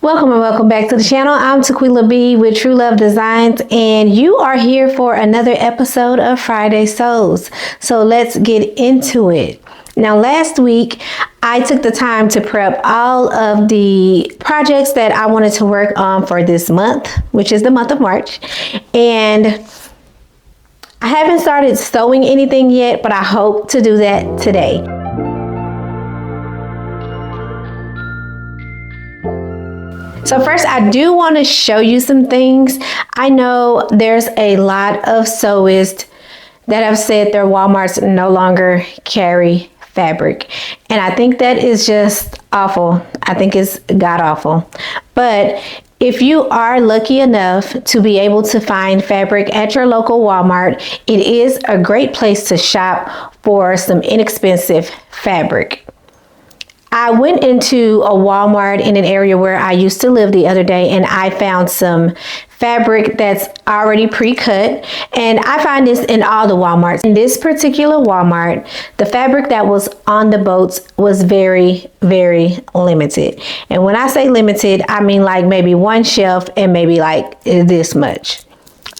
Welcome and welcome back to the channel. I'm Tequila B with TruLuv Designz, and you are here for another episode of Friday Sews. So let's get into it. Now, last week, I took the time to prep all of the projects that I wanted to work on for this month, which is the month of March. And I haven't started sewing anything yet, but I hope to do that today. So first, I do want to show you some things. I know there's a lot of sewists that have said their Walmarts no longer carry fabric. And I think that is just awful. I think it's god awful. But if you are lucky enough to be able to find fabric at your local Walmart, it is a great place to shop for some inexpensive fabric. I went into a Walmart in an area where I used to live the other day, and I found some fabric that's already pre-cut, and I find this in all the Walmarts. In this particular Walmart, the fabric that was on the boats was very, very limited. And when I say limited, I mean like maybe one shelf and maybe like this much.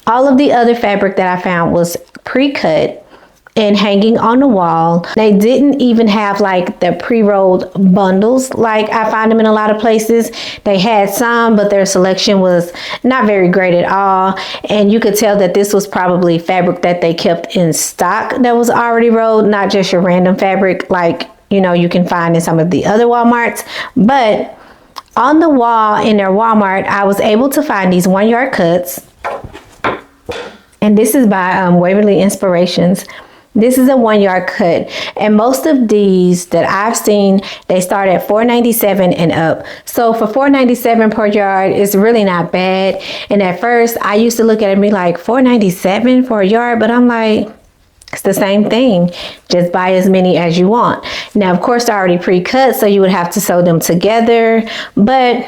All of the other fabric that I found was pre-cut and hanging on the wall. They didn't even have like the pre-rolled bundles like I find them in a lot of places. They had some, but their selection was not very great at all. And you could tell that this was probably fabric that they kept in stock that was already rolled, not just your random fabric like, you know, you can find in some of the other Walmarts. But on the wall in their Walmart, I was able to find these 1-yard cuts. And this is by Waverly Inspirations. This is a 1-yard cut, and most of these that I've seen, they start at $4.97 and up. So for $4.97 per yard, it's really not bad. And at first, I used to look at it and be like, $4.97 for a yard, but I'm like, it's the same thing. Just buy as many as you want. Now, of course, they're already pre-cut, so you would have to sew them together. But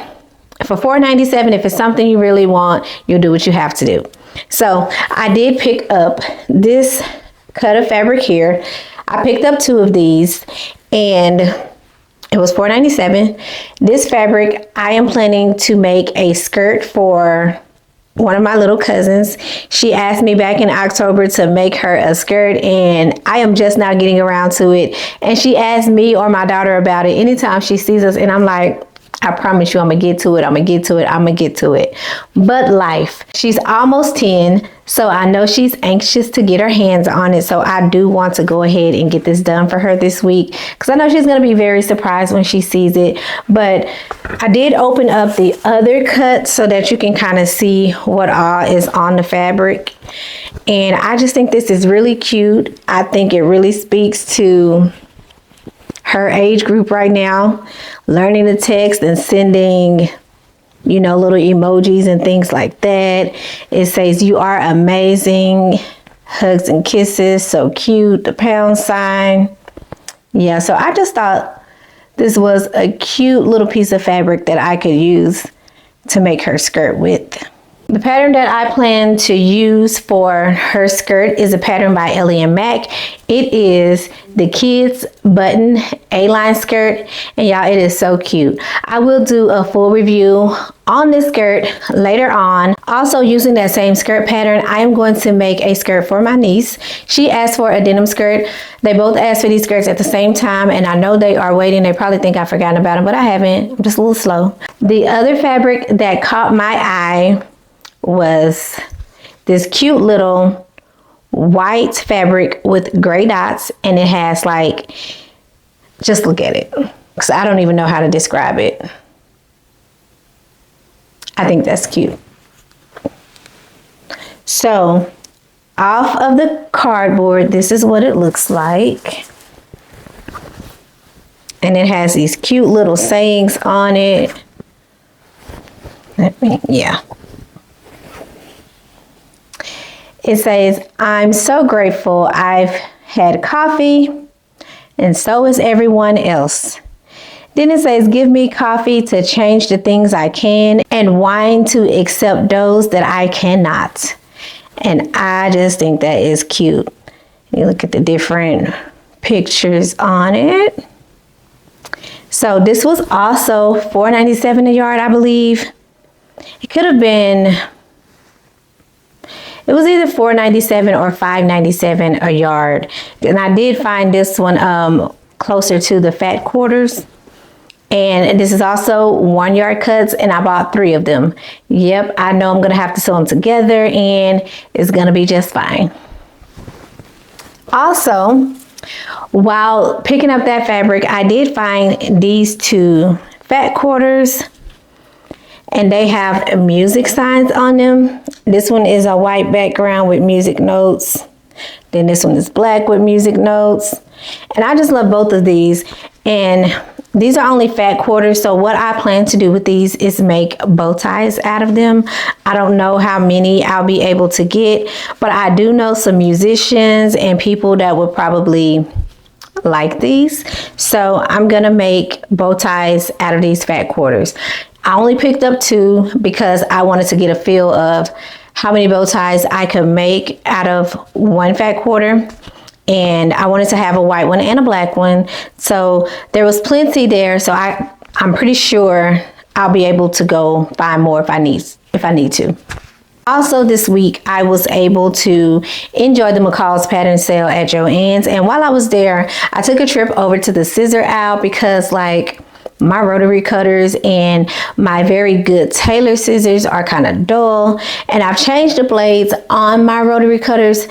for $4.97, if it's something you really want, you'll do what you have to do. So I did pick up this cut of fabric here. I picked up 2 of these, and it was $4.97. This fabric, I am planning to make a skirt for one of my little cousins. She asked me back in October to make her a skirt, and I am just now getting around to it. And she asked me or my daughter about it anytime she sees us, and I'm like, I promise you, I'm gonna get to it. I'm gonna get to it. I'm gonna get to it. But life, she's almost 10, so I know she's anxious to get her hands on it. So I do want to go ahead and get this done for her this week, because I know she's gonna be very surprised when she sees it. But I did open up the other cut so that you can kind of see what all is on the fabric. And I just think this is really cute. I think it really speaks to her age group right now, learning to text and sending, you know, little emojis and things like that. It says, "You are amazing. Hugs and kisses." So cute. The pound sign. Yeah, so I just thought this was a cute little piece of fabric that I could use to make her skirt with. The pattern that I plan to use for her skirt is a pattern by Ellie and Mac. It is the kids button A-line skirt, and y'all, it is so cute. I will do a full review on this skirt later on. Also, using that same skirt pattern, I am going to make a skirt for my niece. She asked for a denim skirt. They both asked for these skirts at the same time, and I know they are waiting. They probably think I've forgotten about them, but I haven't. I'm just a little slow. The other fabric that caught my eye was this cute little white fabric with gray dots, and it has like, just look at it, because I don't even know how to describe it. I think that's cute. So off of the cardboard, this is what it looks like, and it has these cute little sayings on it. Yeah. It says, "I'm so grateful I've had coffee, and so is everyone else." Then it says, "Give me coffee to change the things I can, and wine to accept those that I cannot." And I just think that is cute. You look at the different pictures on it. So this was also $4.97 a yard, I believe. It could have been, it was either $4.97 or $5.97 a yard. And I did find this one closer to the fat quarters. And this is also 1 yard cuts, and I bought 3 of them. Yep, I know I'm gonna have to sew them together, and it's gonna be just fine. Also, while picking up that fabric, I did find these 2 fat quarters, and they have music signs on them. This one is a white background with music notes. Then this one is black with music notes. And I just love both of these. And these are only fat quarters, so what I plan to do with these is make bow ties out of them. I don't know how many I'll be able to get, but I do know some musicians and people that would probably like these. So I'm gonna make bow ties out of these fat quarters. I only picked up 2 because I wanted to get a feel of how many bow ties I could make out of 1 fat quarter. And I wanted to have a white one and a black one. So there was plenty there. So I'm pretty sure I'll be able to go find more if I need to. Also this week, I was able to enjoy the McCall's pattern sale at Joann's. And while I was there, I took a trip over to the scissor aisle because like my rotary cutters and my very good tailor scissors are kind of dull. And I've changed the blades on my rotary cutters.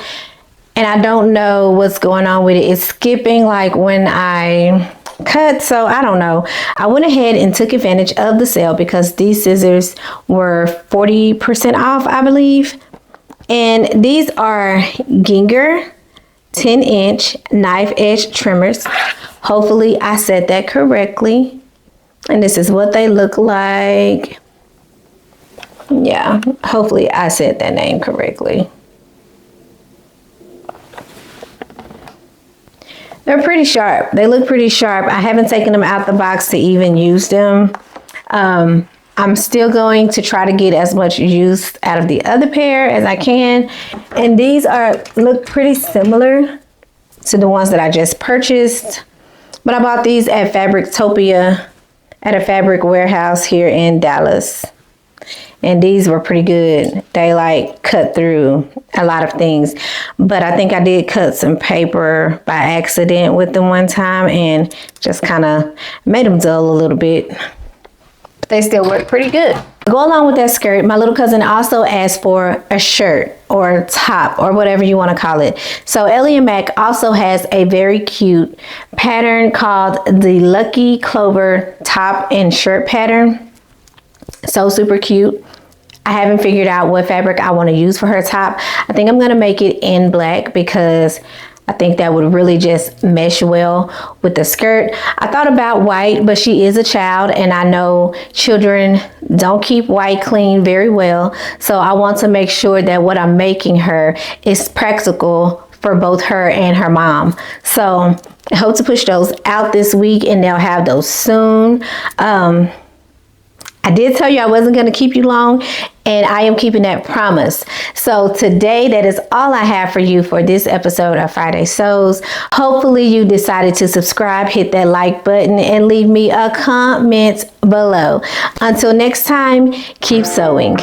And I don't know what's going on with it. It's skipping like when I cut, so I don't know. I went ahead and took advantage of the sale because these scissors were 40% off, I believe. And these are Ginger 10-inch knife edge trimmers. Hopefully I said that correctly. And this is what they look like. Yeah, hopefully I said that name correctly. They're pretty sharp. They look pretty sharp. I haven't taken them out the box to even use them. I'm still going to try to get as much use out of the other pair as I can. And these look pretty similar to the ones that I just purchased. But I bought these at Fabrictopia at a fabric warehouse here in Dallas. And these were pretty good. They like cut through a lot of things. But I think I did cut some paper by accident with them one time and just kind of made them dull a little bit. But they still work pretty good. To go along with that skirt, my little cousin also asked for a shirt or top or whatever you want to call it. So Ellie & Mac also has a very cute pattern called the Lucky Clover top and shirt pattern. So super cute. I haven't figured out what fabric I want to use for her top. I think I'm going to make it in black because I think that would really just mesh well with the skirt. I thought about white, but she is a child and I know children don't keep white clean very well. So I want to make sure that what I'm making her is practical for both her and her mom. So I hope to push those out this week and they'll have those soon. I did tell you I wasn't going to keep you long, and I am keeping that promise. So today, that is all I have for you for this episode of Friday Sews. Hopefully you decided to subscribe, hit that like button, and leave me a comment below. Until next time, keep sewing.